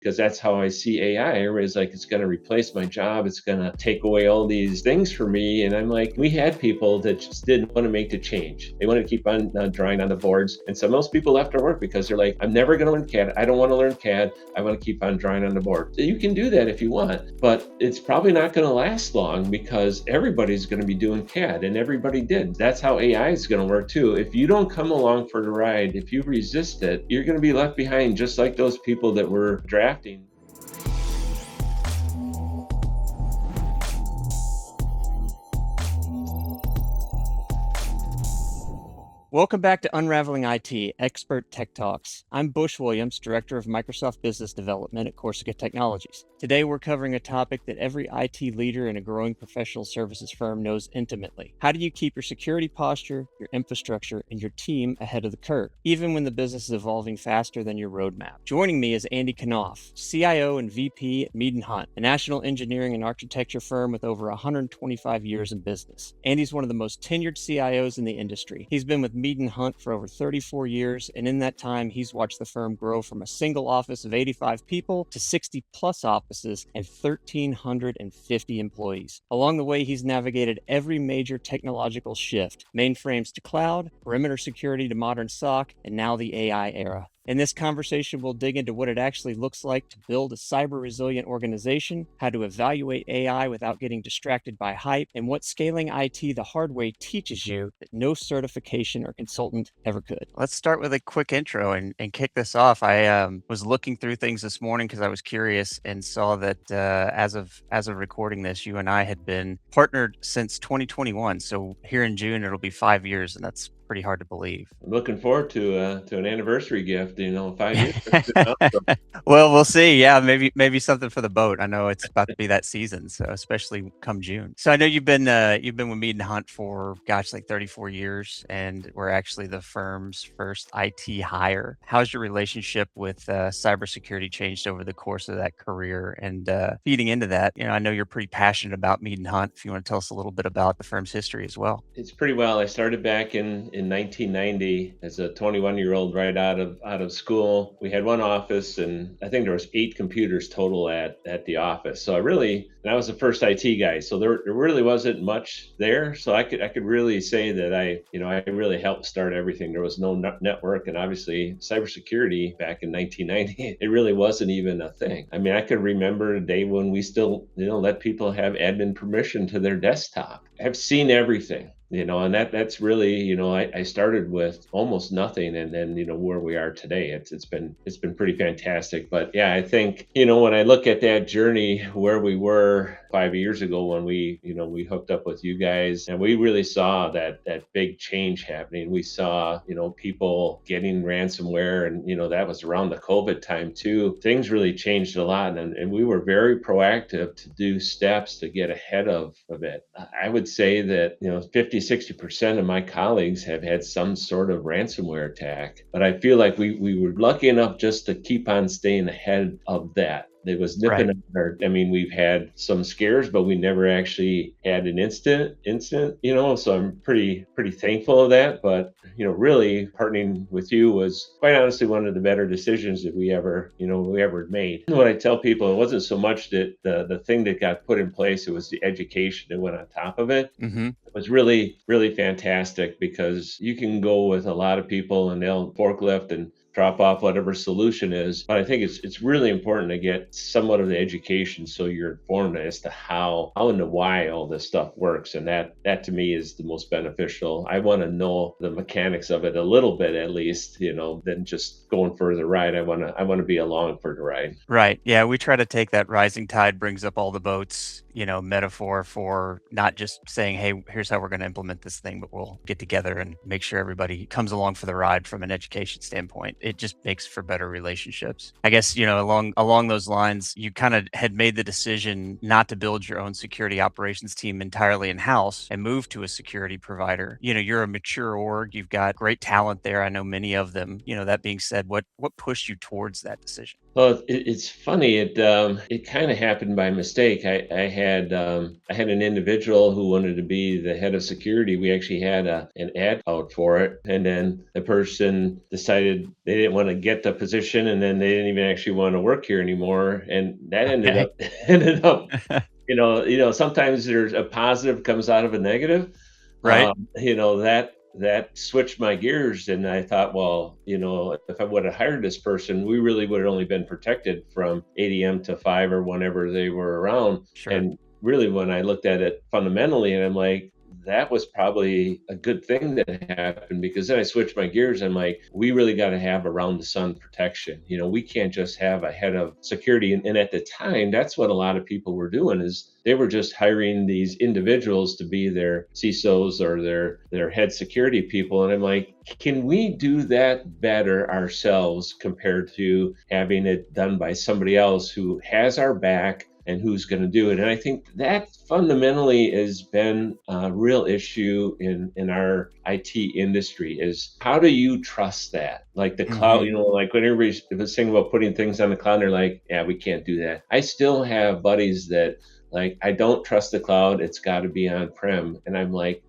because that's how I see AI. Everybody's like, it's going to replace my job. It's going to take away all these things for me. And I'm like, we had people that just didn't want to make the change. They wanted to keep on drawing on the boards. And so most people left our work because they're like, I'm never going to learn CAD. I don't want to learn CAD. I want to keep on drawing on the board. So you can do that if you want, but it's probably not going to last long because everybody's going to be doing CAD, and everybody did. That's how AI is going to work too. If you don't come along for the ride, if you resist it, you're going to be left behind, just like those people that were drafting. Welcome back to Unraveling IT, Expert Tech Talks. I'm Bush Williams, Director of Microsoft Business Development at Corsica Technologies. Today, we're covering a topic that every IT leader in a growing professional services firm knows intimately. How do you keep your security posture, your infrastructure, and your team ahead of the curve, even when the business is evolving faster than your roadmap? Joining me is Andy Knauf, CIO and VP at Mead Hunt, a national engineering and architecture firm with over 125 years in business. Andy's one of the most tenured CIOs in the industry. He's been with Mead Hunt for over 34 years, and in that time, he's watched the firm grow from a single office of 85 people to 60 plus offices and 1,350 employees. Along the way, he's navigated every major technological shift, mainframes to cloud, perimeter security to modern SOC, and now the AI era. In this conversation, we'll dig into what it actually looks like to build a cyber-resilient organization, how to evaluate AI without getting distracted by hype, and what scaling IT the hard way teaches you that no certification or consultant ever could. Let's start with a quick intro and kick this off. I was looking through things this morning because I was curious and saw that as of recording this, you and I had been partnered since 2021. So here in June, it'll be 5 years, and that's pretty hard to believe. I'm looking forward to an anniversary gift, 5 years. Well, we'll see. Yeah, maybe something for the boat. I know it's about to be that season, so especially come June. So I know you've been with Mead Hunt for like 34 years, and we're actually the firm's first IT hire. How's your relationship with cybersecurity changed over the course of that career? And feeding into that, I know you're pretty passionate about Mead Hunt. If you want to tell us a little bit about the firm's history as well. It's pretty well. I started back in 1990 as a 21-year-old right out of school. We had one office, and I think there was 8 computers total at the office. So I was the first IT guy. So there really wasn't much there. So I could really say that I really helped start everything. There was no network, and obviously cybersecurity back in 1990, it really wasn't even a thing. I mean, I could remember a day when we still let people have admin permission to their desktop. I've seen everything. And that's really, I started with almost nothing, and then, where we are today, it's been pretty fantastic. But yeah, I think, when I look at that journey where we were 5 years ago when we hooked up with you guys, and we really saw that big change happening. We saw, people getting ransomware, and, that was around the COVID time too. Things really changed a lot, and we were very proactive to do steps to get ahead of it. I would say that, 60% of my colleagues have had some sort of ransomware attack, but I feel like we were lucky enough just to keep on staying ahead of that. It was nipping at our, we've had some scares, but we never actually had an incident, so I'm pretty thankful of that. But, really partnering with you was quite honestly one of the better decisions that we ever made. What I tell people, it wasn't so much that the thing that got put in place, it was the education that went on top of it. Mm-hmm. It was really, really fantastic because you can go with a lot of people and they'll forklift and drop off whatever solution is. But I think it's really important to get somewhat of the education so you're informed as to how and why all this stuff works. And that to me is the most beneficial. I want to know the mechanics of it a little bit, at least, than just going for the ride. I want to be along for the ride. Right. Yeah. We try to take that rising tide brings up all the boats, metaphor for not just saying, hey, here's how we're going to implement this thing, but we'll get together and make sure everybody comes along for the ride from an education standpoint. It just makes for better relationships. I guess, along those lines, you kind of had made the decision not to build your own security operations team entirely in-house and move to a security provider. You're a mature org. You've got great talent there. I know many of them. That being said, what pushed you towards that decision? Well, it's funny. It kind of happened by mistake. I had an individual who wanted to be the head of security. We actually had an ad out for it, and then the person decided they didn't want to get the position, and then they didn't even actually want to work here anymore. And that ended Okay. up ended up sometimes there's a positive comes out of a negative. Right. That switched my gears, and I thought, well, if I would have hired this person, we really would have only been protected from 8 a.m. to 5 or whenever they were around. Sure. And really, when I looked at it fundamentally, and I'm like, that was probably a good thing that happened, because then I switched my gears. I'm like, we really got to have around the sun protection. We can't just have a head of security. And at the time, that's what a lot of people were doing, is they were just hiring these individuals to be their CISOs or their head security people. And I'm like, can we do that better ourselves compared to having it done by somebody else who has our back and who's going to do it? And I think that fundamentally has been a real issue in our IT industry, is how do you trust that? Like the cloud, Hmm. like when everybody was saying about putting things on the cloud, they're like, yeah, we can't do that. I still have buddies that, like, I don't trust the cloud. It's got to be on prem. And I'm like,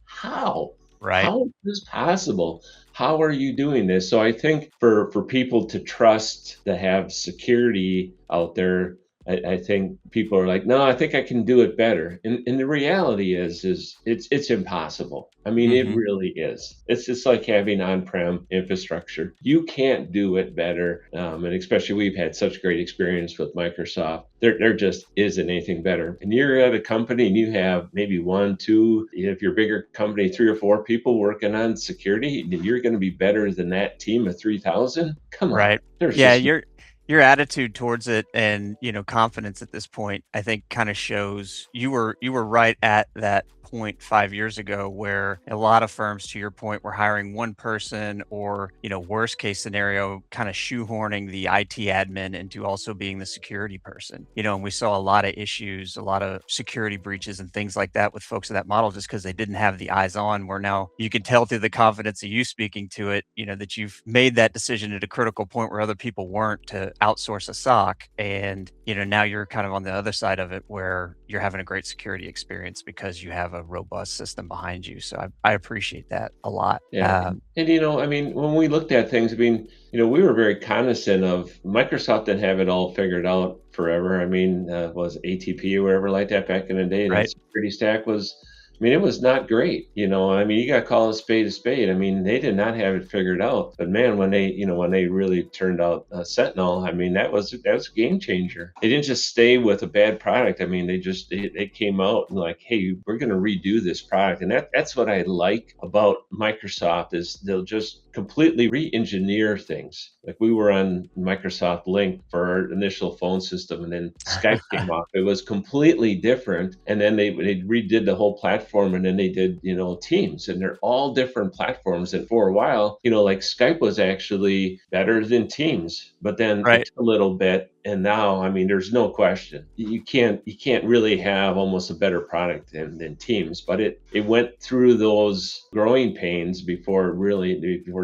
how? Right. How is this possible? How are you doing this? So I think for people to trust to have security out there, I think people are like, no, I think I can do it better. And the reality is it's impossible. I mean, it Hmm. really is. It's just like having on-prem infrastructure. You can't do it better. And especially, we've had such great experience with Microsoft. There just isn't anything better. And you're at a company and you have maybe one, two, if you're a bigger company, 3 or 4 people working on security, and you're going to be better than that team of 3,000. Come on. Right. There's Yeah, just your attitude towards it and, confidence at this point, I think kind of shows you were right at that point 5 years ago where a lot of firms, to your point, were hiring one person or, worst case scenario, kind of shoehorning the IT admin into also being the security person. And we saw a lot of issues, a lot of security breaches and things like that with folks in that model just because they didn't have the eyes on, where now you can tell through the confidence of you speaking to it, that you've made that decision at a critical point where other people weren't, to outsource a SOC. And, now you're kind of on the other side of it where you're having a great security experience because you have a robust system behind you. So I appreciate that a lot. Yeah. And, I mean, when we looked at things, I mean, we were very cognizant of Microsoft didn't have it all figured out forever. I mean, was ATP or whatever like that back in the day, that Right. security stack was, I mean, it was not great. I mean, you got to call a spade a spade. I mean, they did not have it figured out. But man, when they really turned out Sentinel, I mean, that was a game changer. They didn't just stay with a bad product. I mean, they came out and like, hey, we're going to redo this product. And that's what I like about Microsoft, is they'll just completely re-engineer things. Like, we were on Microsoft Link for our initial phone system, and then Skype came off. It was completely different, and then they redid the whole platform, and then they did Teams, and they're all different platforms. And for a while, like, Skype was actually better than Teams, but then it Right. took a little bit, and now, I mean, there's no question, you can't really have almost a better product than Teams. But it went through those growing pains before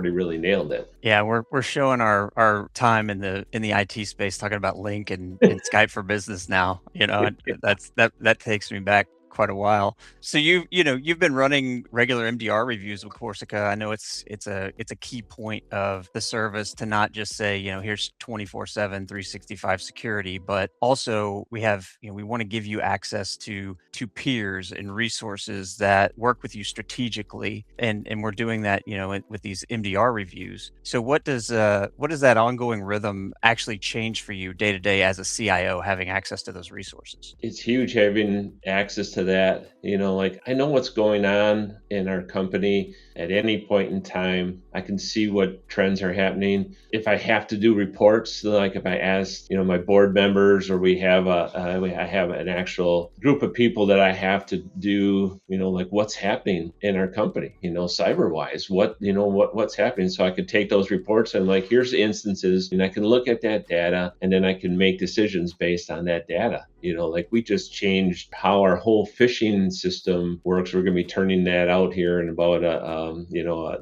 they really nailed it. Yeah, we're showing our time in the IT space talking about Link and Skype for Business now, and that takes me back quite a while. So you've been running regular MDR reviews with Corsica. I know it's a key point of the service to not just say, here's 24/7 365 security, but also we want to give you access to peers and resources that work with you strategically, and we're doing that, with these MDR reviews. So what does that ongoing rhythm actually change for you day to day as a CIO, having access to those resources? It's huge having access to that. Like, I know what's going on in our company at any point in time. I can see what trends are happening. If I have to do reports, like if I ask, my board members, or I have an actual group of people that I have to do, like, what's happening in our company, cyber wise, what's happening. So I could take those reports and, like, here's the instances, and I can look at that data, and then I can make decisions based on that data. Like, we just changed how our whole phishing system works. We're going to be turning that out here in about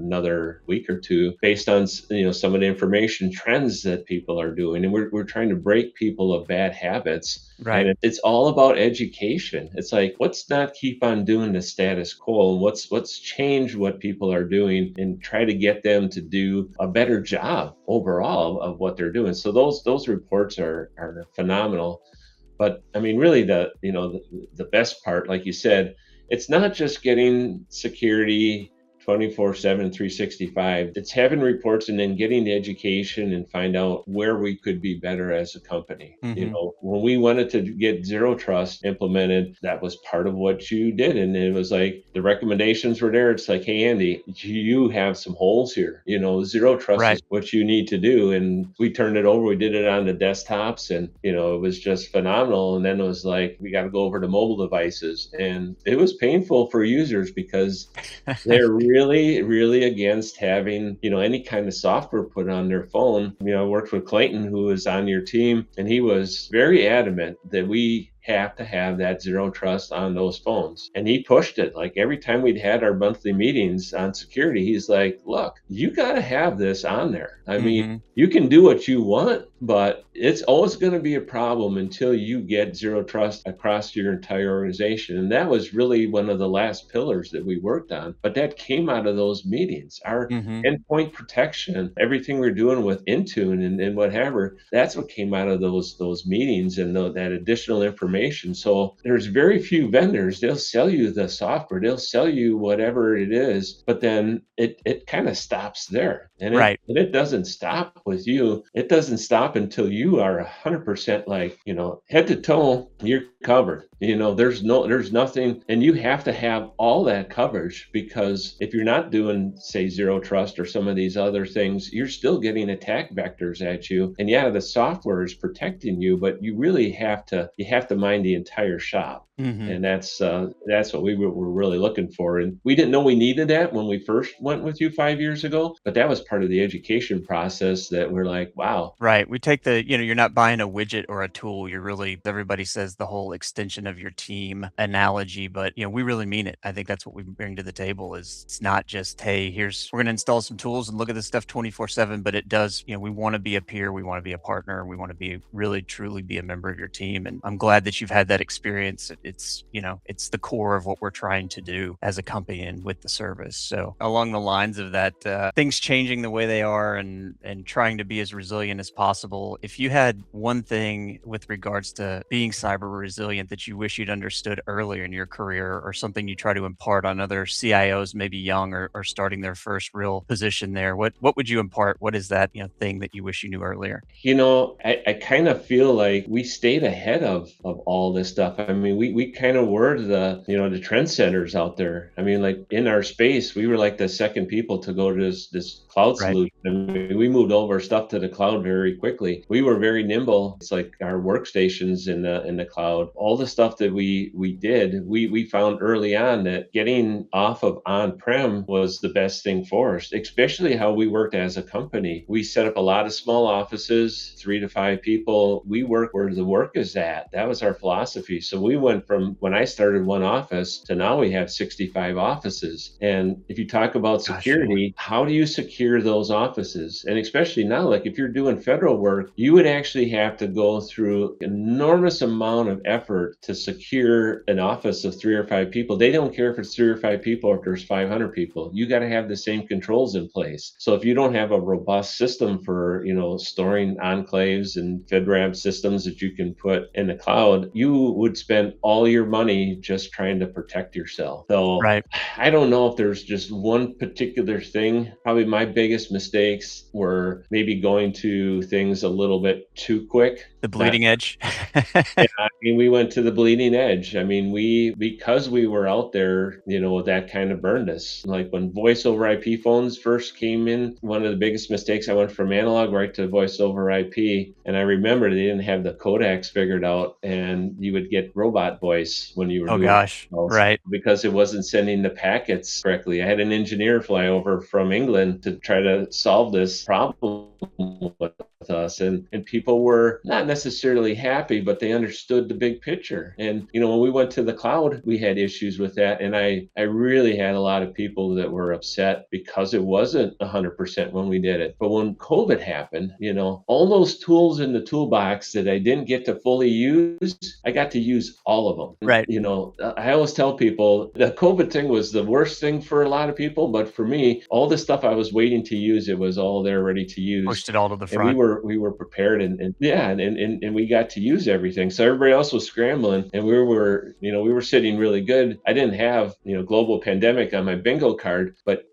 another week week or two based on some of the information trends that people are doing, and we're trying to break people of bad habits. Right. And it's all about education. It's like, let's not keep on doing the status quo. And let's change what people are doing and try to get them to do a better job overall of what they're doing. So those reports are phenomenal. But I mean, really, the best part, like you said, it's not just getting security 24/7, 365. It's having reports and then getting the education and find out where we could be better as a company. Mm-hmm. When we wanted to get zero trust implemented, that was part of what you did. And it was like the recommendations were there. It's like, hey, Andy, you have some holes here. Zero trust Right. is what you need to do. And we turned it over. We did it on the desktops, and it was just phenomenal. And then it was like, we got to go over to mobile devices. And it was painful for users because they're really, really against having, any kind of software put on their phone. I worked with Clayton, who was on your team, and he was very adamant that we have to have that zero trust on those phones. And he pushed it. Like every time we'd had our monthly meetings on security, he's like, look, you got to have this on there. I mean, Mm-hmm. you can do what you want, but it's always going to be a problem until you get zero trust across your entire organization. And that was really one of the last pillars that we worked on. But that came out of those meetings. Our Mm-hmm. endpoint protection, everything we're doing with Intune and whatever, that's what came out of those meetings and that additional information. So there's very few vendors. They'll sell you the software, they'll sell you whatever it is, but then it kind of stops there. And Right. it doesn't stop with you. It doesn't stop until you are 100% like, head to toe, you're covered. There's nothing, and you have to have all that coverage, because if you're not doing, say, zero trust or some of these other things, you're still getting attack vectors at you. And yeah, the software is protecting you, but you really have to mind the entire shop. Mm-hmm. And that's what we were really looking for. And we didn't know we needed that when we first went with you 5 years ago, but that was part of the education process that we're like, wow. Right. We take you're not buying a widget or a tool. You're really, everybody says the whole extension of your team analogy, but we really mean it. I think that's what we bring to the table is it's not just, hey, we're going to install some tools and look at this stuff 24/7, but it does, we want to be a peer. We want to be a partner. We want to be really, truly be a member of your team. And I'm glad that you've had that experience. It's the core of what we're trying to do as a company and with the service. So along the lines of that, things changing the way they are and trying to be as resilient as possible. If you had one thing with regards to being cyber resilient that you wish you'd understood earlier in your career, or something you try to impart on other CIOs, maybe young or starting their first real position there, what would you impart? What is that thing that you wish you knew earlier? I kind of feel like we stayed ahead of all this stuff. I mean, we kind of were the trendsetters out there. I mean, like in our space, we were like the second people to go to this cloud Right. solution. I mean, we moved all of our stuff to the cloud very quickly. We were very nimble. It's like our workstations in the cloud. All the stuff that we did, we found early on that getting off of on-prem was the best thing for us, especially how we worked as a company. We set up a lot of small offices, 3 to 5 people. We work where the work is at. That was our philosophy. So we went from when I started one office to now we have 65 offices. And if you talk about security, how do you secure those offices? And especially now, like if you're doing federal work, you would actually have to go through an enormous amount of effort to secure an office of 3 or 5 people. They don't care if it's 3 or 5 people or if there's 500 people. You got to have the same controls in place. So if you don't have a robust system for, storing enclaves and FedRAMP systems that you can put in the cloud, you would spend all your money just trying to protect yourself. So Right. I don't know if there's just one particular thing. Probably my biggest mistakes were maybe going to things a little bit too quick. The bleeding edge. Yeah, I mean, we went to the bleeding edge. I mean, because we were out there, that kind of burned us. Like when voice over IP phones first came in, one of the biggest mistakes, I went from analog right to voice over IP. And I remember they didn't have the codecs figured out, and you would get robot voice when you were Oh doing gosh. calls Right. because it wasn't sending the packets correctly. I had an engineer fly over from England to try to solve this problem with us, and people were not necessarily happy, but they understood the big picture. And when we went to the cloud, we had issues with that, and I really had a lot of people that were upset because it wasn't 100% when we did it. But when COVID happened, all those tools in the toolbox that I didn't get to fully use, I got to use all of them. Right. I always tell people the COVID thing was the worst thing for a lot of people, but for me, all the stuff I was waiting to use, it was all there ready to use. Pushed it all to the And we front. were prepared, and yeah, and we got to use everything. So everybody else was scrambling, and we were sitting really good. I didn't have global pandemic on my bingo card, but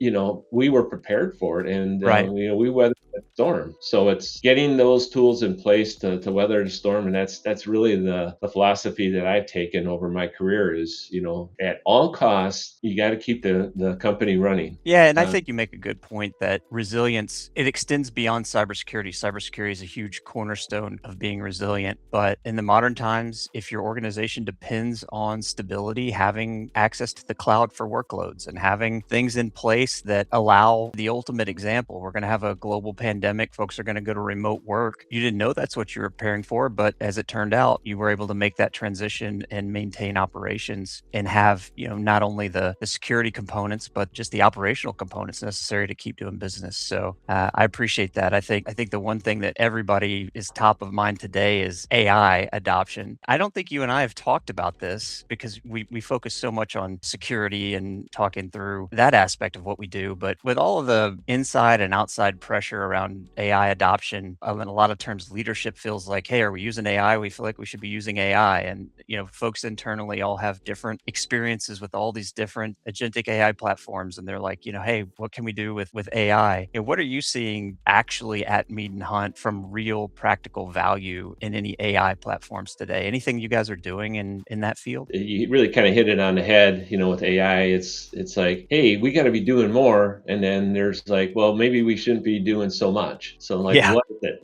we were prepared for it, and Right. we weathered the storm. So it's getting those tools in place to weather the storm, and that's really the philosophy that I've taken over my career is at all costs you got to keep the company running. Yeah, and I think you make a good point that resilience, it extends beyond cybersecurity. Cybersecurity is a huge cornerstone of being resilient. But in the modern times, if your organization depends on stability, having access to the cloud for workloads and having things in place that allow the ultimate example, we're going to have a global pandemic, folks are going to go to remote work. You didn't know that's what you were preparing for, but as it turned out, you were able to make that transition and maintain operations and have, not only the security components, but just the operational components necessary to keep doing business. So I appreciate that. I think the one thing that everybody is top of mind today is AI adoption. I don't think you and I have talked about this because we focus so much on security and talking through that aspect of what we do. But with all of the inside and outside pressure around AI adoption, in a lot of terms, leadership feels like, hey, are we using AI? We feel like we should be using AI. And, folks internally all have different experiences with all these different agentic AI platforms. And they're like, hey, what can we do with AI? What are you seeing actually at Mead Hunt from real practical value in any AI platforms today? Anything you guys are doing in that field? You really kind of hit it on the head, with AI. It's like, hey, we got to be doing more, and then there's like, well, maybe we shouldn't be doing so much. So like, Yeah. what is it?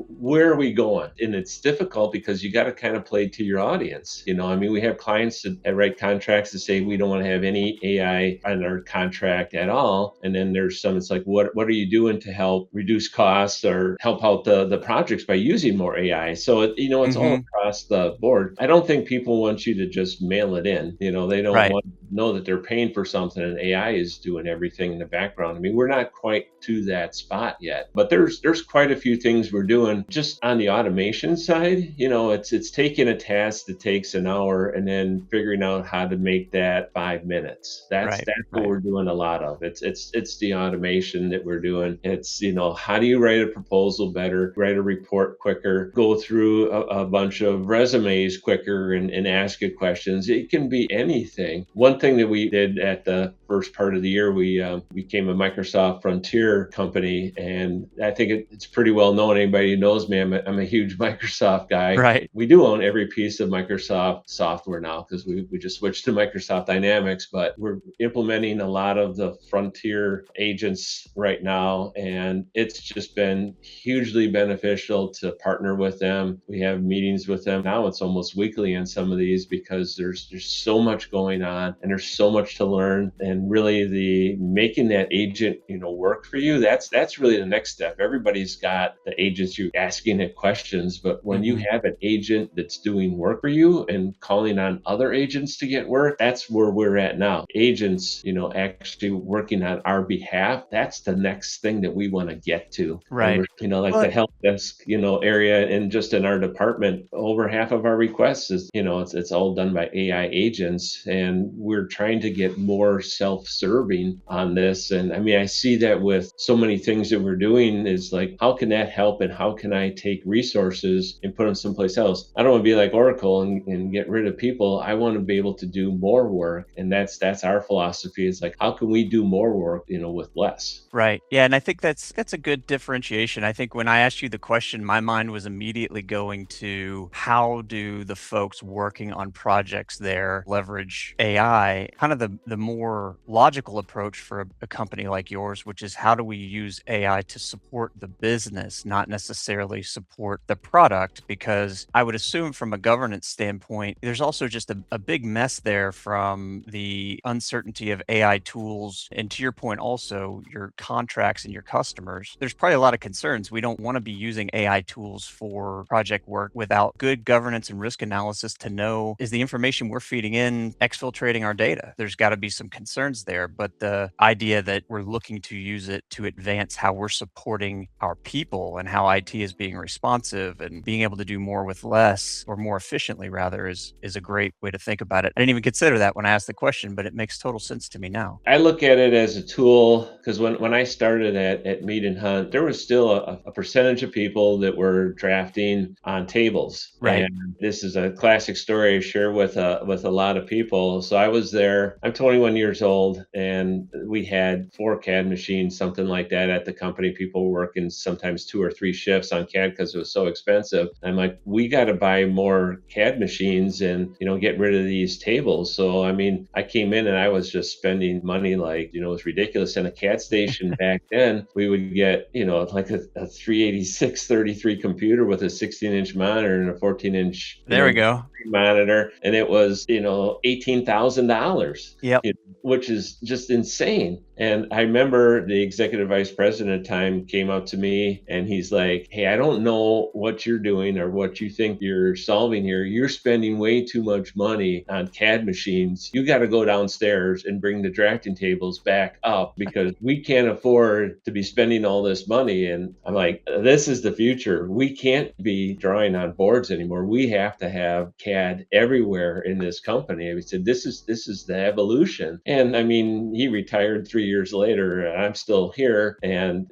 Where are we going? And it's difficult because you got to kind of play to your audience. I mean, we have clients that write contracts that say we don't want to have any AI on our contract at all, and then there's some. It's like, what are you doing to help reduce costs or help out the projects by using more AI? So it's all Hmm. across the board. I don't think people want you to just mail it in. They don't Right. want to know that they're paying for something and AI is doing everything in the background. I mean, we're not quite to that spot yet, but there's quite a few things we're doing just on the automation side. It's taking a task that takes an hour and then figuring out how to make that 5 minutes. That's Right. what Right. we're doing a lot of. It's the automation that we're doing. It's how do you write a proposal better, write a report quicker, go through a bunch of resumes quicker and ask it questions. It can be anything. One thing that we did at the first part of the year, we became a Microsoft Frontier company, and I think it's pretty well known. Anybody who knows me, I'm a huge Microsoft guy. Right. We do own every piece of Microsoft software now because we just switched to Microsoft Dynamics, but we're implementing a lot of the Frontier agents right now, and it's just been hugely beneficial to partner with them. We have meetings with them now. It's almost weekly in some of these because there's so much going on and there's so much to learn. And really, the making that agent work for you, that's really the next step. Everybody's got the agents you asking it questions, but when you Hmm. have an agent that's doing work for you and calling on other agents to get work, that's where we're at now. Agents actually working on our behalf, that's the next thing that we want to get to. And Right. we're like Well, the help desk area, and just in our department, over half of our requests is it's all done by AI agents, and we're trying to get more self-serving on this. And I mean, I see that with so many things that we're doing is like, how can that help, and how can I take resources and put them someplace else? I don't want to be like Oracle and get rid of people. I want to be able to do more work, and that's our philosophy. It's like, how can we do more work with less? right. Yeah, and I think that's a good differentiation. I think when I asked you the question, my mind was immediately going to how do the folks working on projects there leverage AI AI, kind of the more logical approach for a company like yours, which is how do we use AI to support the business, not necessarily support the product? Because I would assume from a governance standpoint, there's also just a big mess there from the uncertainty of AI tools. And to your point, also your contracts and your customers, there's probably a lot of concerns. We don't want to be using AI tools for project work without good governance and risk analysis to know, is the information we're feeding in exfiltrating our data? There's got to be some concerns there. But the idea that we're looking to use it to advance how we're supporting our people and how IT is being responsive and being able to do more with less, or more efficiently rather, is a great way to think about it. I didn't even consider that when I asked the question, but it makes total sense to me now. I look at it as a tool because when I started at Mead Hunt, there was still a percentage of people that were drafting on tables. Right. And this is a classic story I share with a lot of people. So I was there. I'm 21 years old, and we had 4 CAD machines, something like that, at the company. People were working sometimes 2 or 3 shifts on CAD because it was so expensive. I'm like, we got to buy more CAD machines and get rid of these tables. So I mean, I came in and I was just spending money like it was ridiculous. And a CAD station back then, we would get like a 386 33 computer with a 16-inch monitor and a 14-inch There we go. monitor, and it was $18,000. Yep. Which is just insane. And I remember the executive vice president at the time came up to me and he's like, hey, I don't know what you're doing or what you think you're solving here. You're spending way too much money on CAD machines. You got to go downstairs and bring the drafting tables back up because we can't afford to be spending all this money. And I'm like, this is the future. We can't be drawing on boards anymore. We have to have CAD everywhere in this company. And we said, this is the evolution. And I mean, he retired 3 years later, and I'm still here. And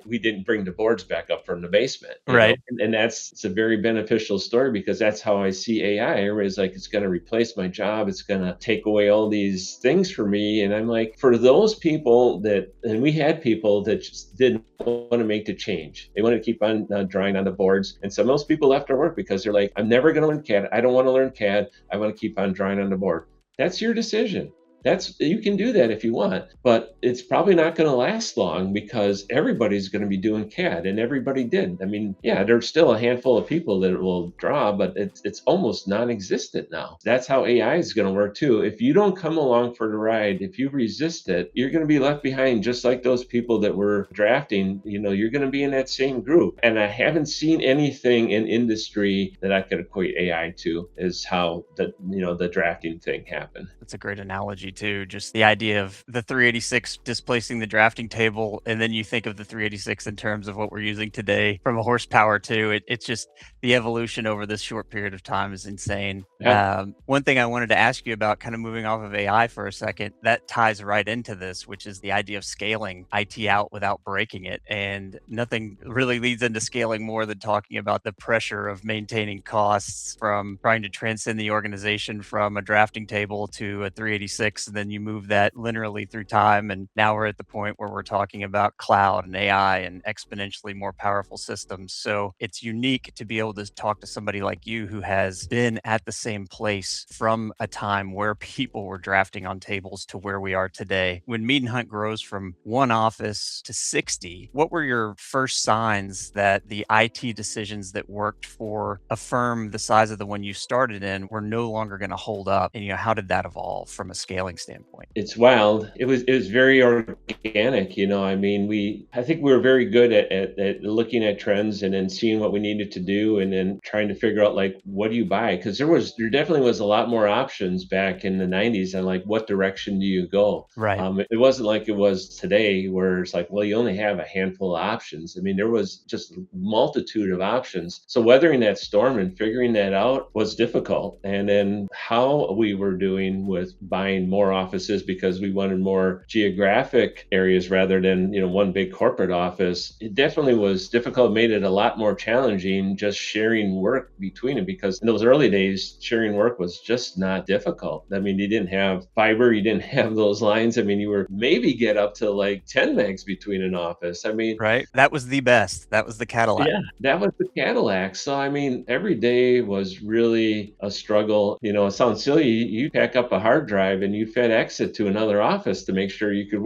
we didn't bring the boards back up from the basement. Right. And it's a very beneficial story because that's how I see AI. Everybody's like, it's going to replace my job. It's going to take away all these things for me. And I'm like, for those people and we had people that just didn't want to make the change. They wanted to keep on drawing on the boards. And so most people left their work because they're like, I'm never going to learn CAD. I don't want to learn CAD. I want to keep on drawing on the board. That's your decision. You can do that if you want, but it's probably not going to last long because everybody's going to be doing CAD, and everybody did. I mean, yeah, there's still a handful of people that will draw, but it's almost non-existent now. That's how AI is going to work too. If you don't come along for the ride, if you resist it, you're going to be left behind, just like those people that were drafting. You're going to be in that same group. And I haven't seen anything in industry that I could equate AI to is how the drafting thing happened. That's a great analogy too. Just the idea of the 386 displacing the drafting table, and then you think of the 386 in terms of what we're using today from a horsepower too. It's just the evolution over this short period of time is insane. Yeah. One thing I wanted to ask you about, kind of moving off of AI for a second, that ties right into this, which is the idea of scaling IT out without breaking it. And nothing really leads into scaling more than talking about the pressure of maintaining costs from trying to transcend the organization from a drafting table to a 386, and then you move that linearly through time. And now we're at the point where we're talking about cloud and AI and exponentially more powerful systems. So it's unique to be able to talk to somebody like you who has been at the same place from a time where people were drafting on tables to where we are today. When Mead Hunt grows from one office to 60, what were your first signs that the IT decisions that worked for a firm the size of the one you started in were no longer going to hold up? And how did that evolve from a scaling standpoint? It's wild. It was very organic. I mean, I think we were very good at looking at trends and then seeing what we needed to do and then trying to figure out like, what do you buy? Because there definitely was a lot more options back in the 90s on like, what direction do you go? Right. It wasn't like it was today where it's like, well, you only have a handful of options. I mean, there was just a multitude of options. So weathering that storm and figuring that out was difficult. And then how we were doing with buying more offices because we wanted more geographic areas rather than one big corporate office. It definitely was difficult, made it a lot more challenging, just sharing work between them, because in those early days, sharing work was just not difficult. I mean, you didn't have fiber, you didn't have those lines. I mean, you were maybe get up to like 10 megs between an office. I mean, Right? That was the best. That was the Cadillac. yeah, that was the Cadillac. So, I mean, every day was really a struggle. You know, it sounds silly. You pack up a hard drive and you FedEx it to another office to make sure you could,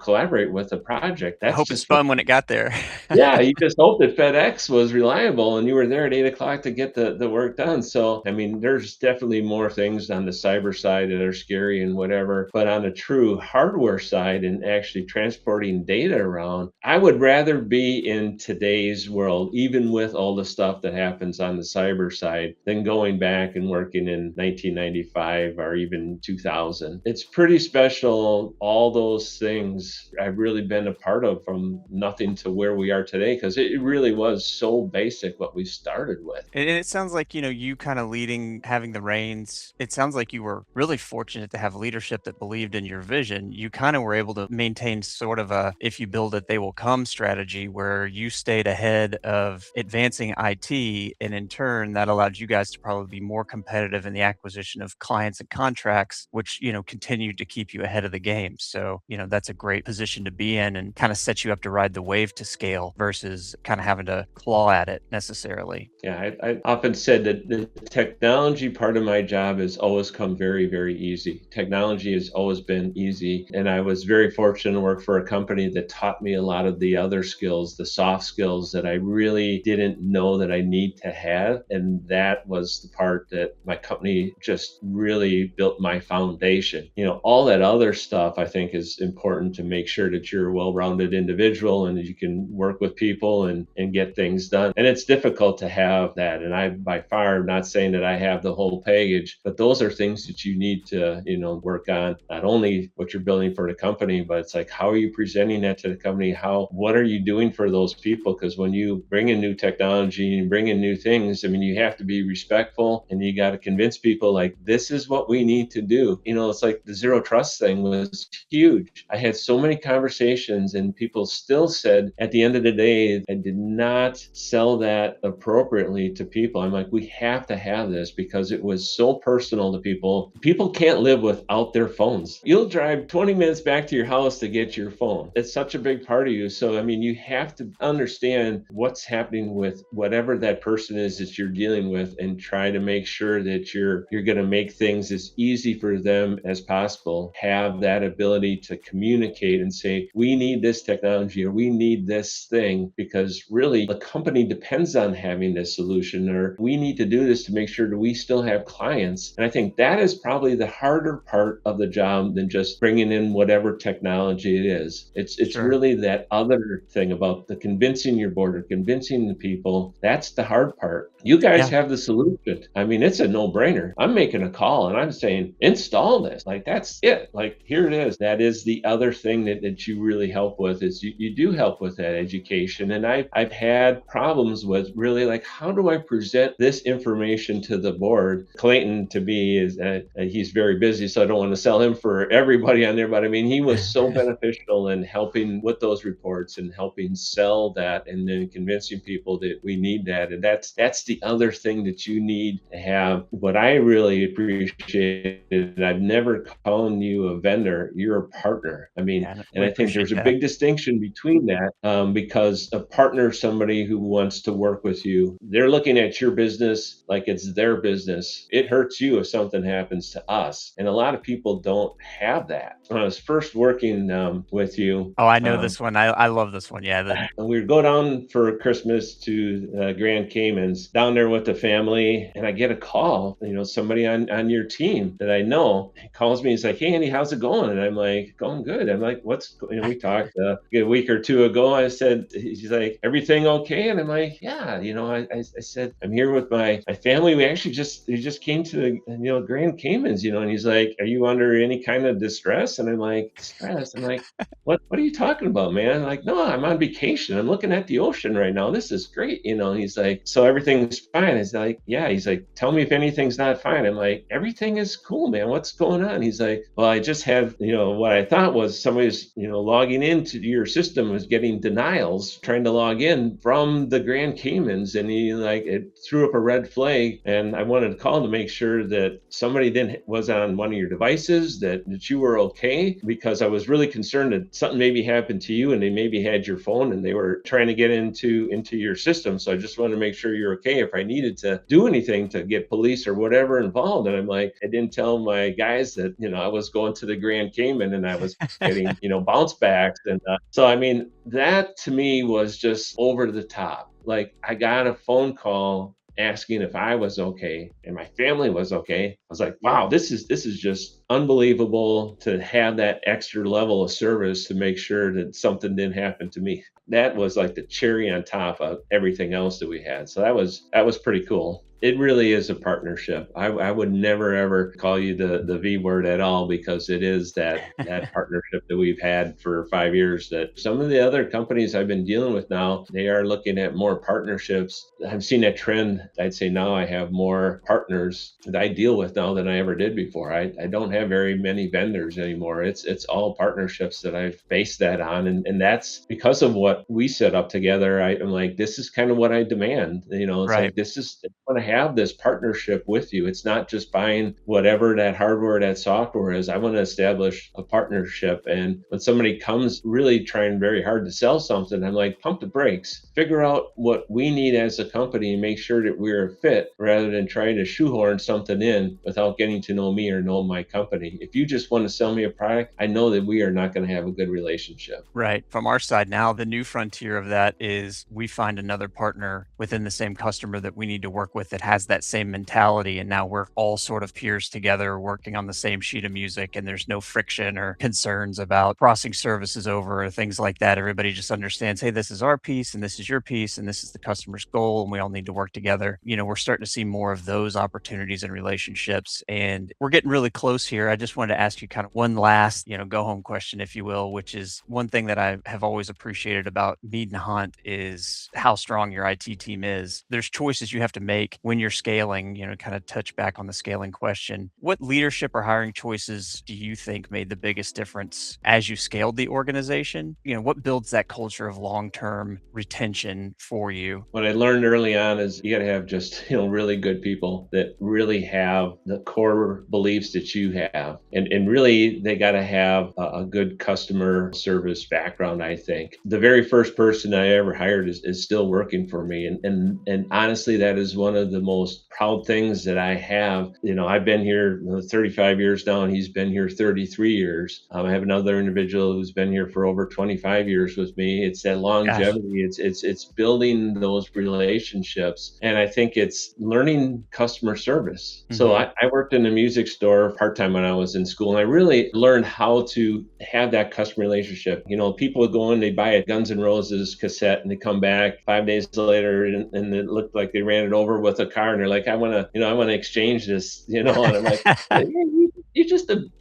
collaborate with a project. I That's hope it's just what. fun when it got there. Yeah, you just hope that FedEx was reliable and you were there at 8 o'clock to get the work done. So, I mean, there's definitely more things on the cyber side that are scary and whatever. But on the true hardware side and actually transporting data around, I would rather be in today's world, even with all the stuff that happens on the cyber side, than going back and working in 1995 or even 2000. It's pretty special, all those things I've really been a part of from nothing to where we are today, because it really was so basic what we started with. And it sounds like, you kind of leading, having the reins. It sounds like you were really fortunate to have leadership that believed in your vision. You kind of were able to maintain sort of a if you build it, they will come strategy where you stayed ahead of advancing IT. And in turn, that allowed you guys to probably be more competitive in the acquisition of clients and contracts, which, continued to keep you ahead of the game. So, that's a great position to be in and kind of set you up to ride the wave to scale versus kind of having to claw at it necessarily. Yeah, I often said that the technology part of my job has always come very, very easy. Technology has always been easy. And I was very fortunate to work for a company that taught me a lot of the other skills, the soft skills that I really didn't know that I need to have. And that was the part that my company just really built my foundation. All that other stuff I think is important to make sure that you're a well-rounded individual and that you can work with people and get things done. And it's difficult to have that. And I, by far, am not saying that I have the whole package, but those are things that you need to, work on, not only what you're building for the company, but it's like, how are you presenting that to the company? What are you doing for those people? Because when you bring in new technology and bring in new things, I mean, you have to be respectful and you got to convince people like, this is what we need to do. It's like the zero trust thing was huge. I had so many conversations and people still said at the end of the day, I did not sell that appropriately to people. I'm like, we have to have this because it was so personal to people. People can't live without their phones. You'll drive 20 minutes back to your house to get your phone. It's such a big part of you. So, I mean, you have to understand what's happening with whatever that person is that you're dealing with and try to make sure that you're going to make things as easy for them as possible. Have that ability to communicate and say, we need this technology or we need this thing because really the company depends on having this solution, or we need to do this to make sure that we still have clients. And I think that is probably the harder part of the job than just bringing in whatever technology it is. It's Sure. really that other thing about the convincing your board or convincing the people. That's the hard part. You guys Yeah. have the solution. I mean, it's a no-brainer. I'm making a call and I'm saying, install this. Like, that's it. Like, here it is. That is the other thing that you really help with is you do help with that education. And I've had problems with really like, how do I present this information to the board? Clayton, to me, is he's very busy, so I don't want to sell him for everybody on there. But I mean, he was so beneficial in helping with those reports and helping sell that, and then convincing people that we need that. And that's the other thing that you need to have. What I really appreciate is I've never called you a vendor; you're a partner. I mean, Yeah, and we I think appreciate there's a that. big distinction between that because a partner is somebody who wants to work with you. They're looking at your business like it's their business. It hurts you if something happens to us. And a lot of people don't have that. When I was first working with you, Oh, I know this one. I love this one. Yeah, we would go down for Christmas to Grand Caymans, down there with the family, and I get a call, somebody on your team that I know calls me. He's like, hey, Andy, how's it going? And I'm like, going good. I'm like, we talked a week or two ago. I said, he's like, everything okay? And I'm like, yeah, I said, I'm here with my family. We just came to the, Grand Caymans, and he's like, are you under any kind of distress? And I'm like, distress? I'm like, what are you talking about, man? Like, no, I'm on vacation. I'm looking at the ocean right now. This is great. He's like, so everything's fine. It's like, yeah. He's like, tell me if anything's not fine. I'm like, everything is cool, man. What's going on? He's like, well, I just had, what I thought was somebody's, logging into your system was getting denials, trying to log in from the Grand Caymans. And and it threw up a red flag. And I wanted to call to make sure that somebody was on one of your devices, that you were okay, because I was really concerned that something maybe happened to you and they maybe had your phone and they were trying to get into your system. So I just wanted to make sure you're okay if I needed to do anything to get police or whatever involved. And I'm like, I didn't tell my guys that, I was going to the Grand Cayman and I was getting, bounce backs. And so, I mean, that to me was just over the top. Like, I got a phone call asking if I was okay and my family was okay. I was like, wow, this is just unbelievable to have that extra level of service to make sure that something didn't happen to me. That was like the cherry on top of everything else that we had. So that was pretty cool. It really is a partnership. I would never ever call you the V word at all, because it is that partnership that we've had for 5 years. That some of the other companies I've been dealing with now, they are looking at more partnerships. I've seen that trend. I'd say now I have more partners that I deal with now than I ever did before. I don't have very many vendors anymore. It's all partnerships that I've based that on, and that's because of what we set up together. I'm like, this is kind of what I demand. It's Right. like, this is what I have this partnership with you. It's not just buying whatever that hardware, that software is. I want to establish a partnership. And when somebody comes really trying very hard to sell something, I'm like, pump the brakes, figure out what we need as a company and make sure that we're a fit, rather than trying to shoehorn something in without getting to know me or know my company. If you just want to sell me a product, I know that we are not going to have a good relationship. Right. From our side now, the new frontier of that is we find another partner within the same customer that we need to work with that has that same mentality. And now we're all sort of peers together working on the same sheet of music, and there's no friction or concerns about crossing services over or things like that. Everybody just understands, hey, this is our piece and this is your piece and this is the customer's goal, and we all need to work together. We're starting to see more of those opportunities and relationships, and we're getting really close here. I just wanted to ask you kind of one last, go home question, if you will, which is one thing that I have always appreciated about Mead Hunt is how strong your IT team is. There's choices you have to make when you're scaling, kind of touch back on the scaling question. What leadership or hiring choices do you think made the biggest difference as you scaled the organization? What builds that culture of long-term retention for you? What I learned early on is you got to have just, really good people that really have the core beliefs that you have. And really, they got to have a good customer service background, I think. The very first person I ever hired is still working for me. And honestly, that is one of the most proud things that I have. I've been here 35 years now, and he's been here 33 years. I have another individual who's been here for over 25 years with me. It's that Gosh. longevity. It's building those relationships. And I think it's learning customer service. So Hmm. I worked in a music store part-time when I was in school, and I really learned how to have that customer relationship. People would go in, they buy a Guns N' Roses cassette, and they come back 5 days later, and it looked like they ran it over with a car, and they're like, I want to exchange this, and I'm like, "Yeah,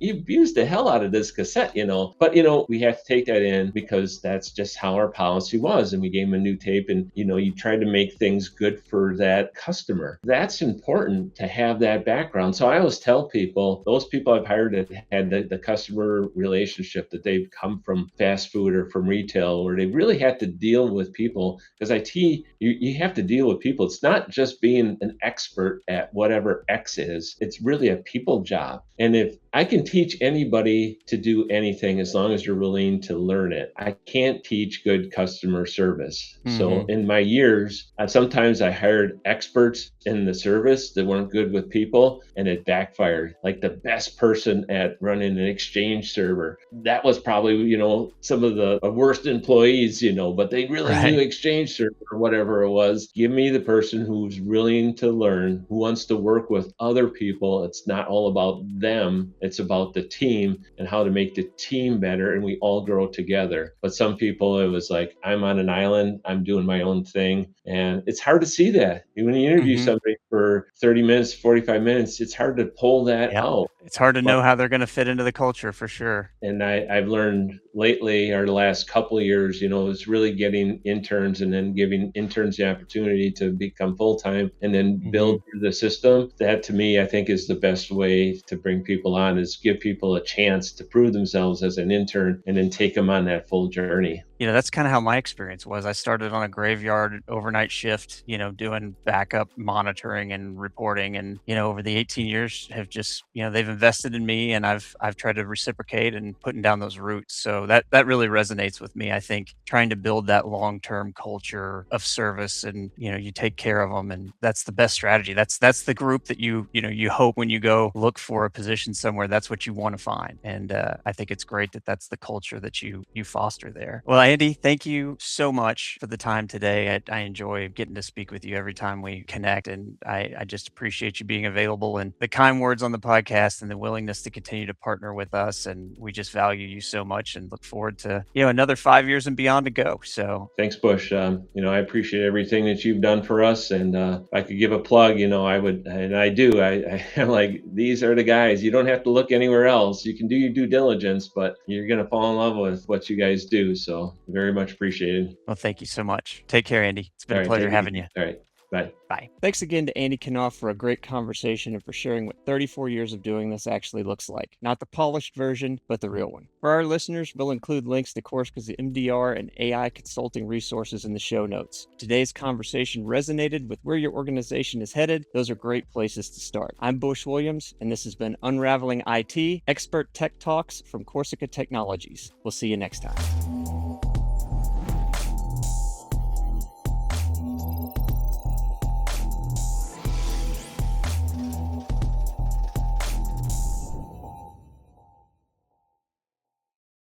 you abused the hell out of this cassette, but we have to take that in because that's just how our policy was. And we gave them a new tape, and you tried to make things good for that customer. That's important to have that background. So I always tell people, those people I've hired that had the customer relationship, that they've come from fast food or from retail, where they really had to deal with people, because IT, you have to deal with people. It's not just being an expert at whatever X is. It's really a people job. And if I can teach anybody to do anything as long as you're willing to learn it, I can't teach good customer service. So Hmm. in my years, sometimes I hired experts in the service that weren't good with people, and it backfired. Like the best person at running an Exchange server, that was probably, some of the worst employees, but they really knew Right. Exchange server or whatever it was. Give me the person who's willing to learn, who wants to work with other people. It's not all about them. It's about the team and how to make the team better, and we all grow together. But some people, it was like, I'm on an island, I'm doing my own thing. And it's hard to see that. When you interview Hmm. somebody for 30 minutes, 45 minutes, it's hard to pull that Yep. out. It's hard to But know how they're going to fit into the culture for sure. I've learned lately, or the last couple of years, it's really getting interns and then giving interns the opportunity to become full-time and then Hmm. build the system. That to me, I think, is the best way to bring people on, is give people a chance to prove themselves as an intern and then take them on that full journey. that's kind of how my experience was. I started on a graveyard overnight shift, doing backup monitoring and reporting. And, over the 18 years have just, they've invested in me, and I've tried to reciprocate and putting down those roots. So that really resonates with me. I think trying to build that long-term culture of service, and, you take care of them, and that's the best strategy. That's the group that you hope when you go look for a position somewhere, that's what you want to find. And I think it's great that that's the culture that you foster there. Well, Andy, thank you so much for the time today. I enjoy getting to speak with you every time we connect, and I just appreciate you being available and the kind words on the podcast and the willingness to continue to partner with us. And we just value you so much and look forward to another 5 years and beyond to go. So Thanks, Bush. I appreciate everything that you've done for us. And if I could give a plug, I would, and I do. I'm like, these are the guys. You don't have to look anywhere else. You can do your due diligence, but you're going to fall in love with what you guys do. So very much appreciated. Well, thank you so much. Take care, Andy. It's been All a right, pleasure take it having easy. you. All right. Bye. Bye. Thanks again to Andy Knauf for a great conversation and for sharing what 34 years of doing this actually looks like. Not the polished version, but the real one. For our listeners, we'll include links to Corsica's MDR and AI consulting resources in the show notes. If today's conversation resonated with where your organization is headed, those are great places to start. I'm Bush Williams, and this has been Unraveling IT, Expert Tech Talks from Corsica Technologies. We'll see you next time.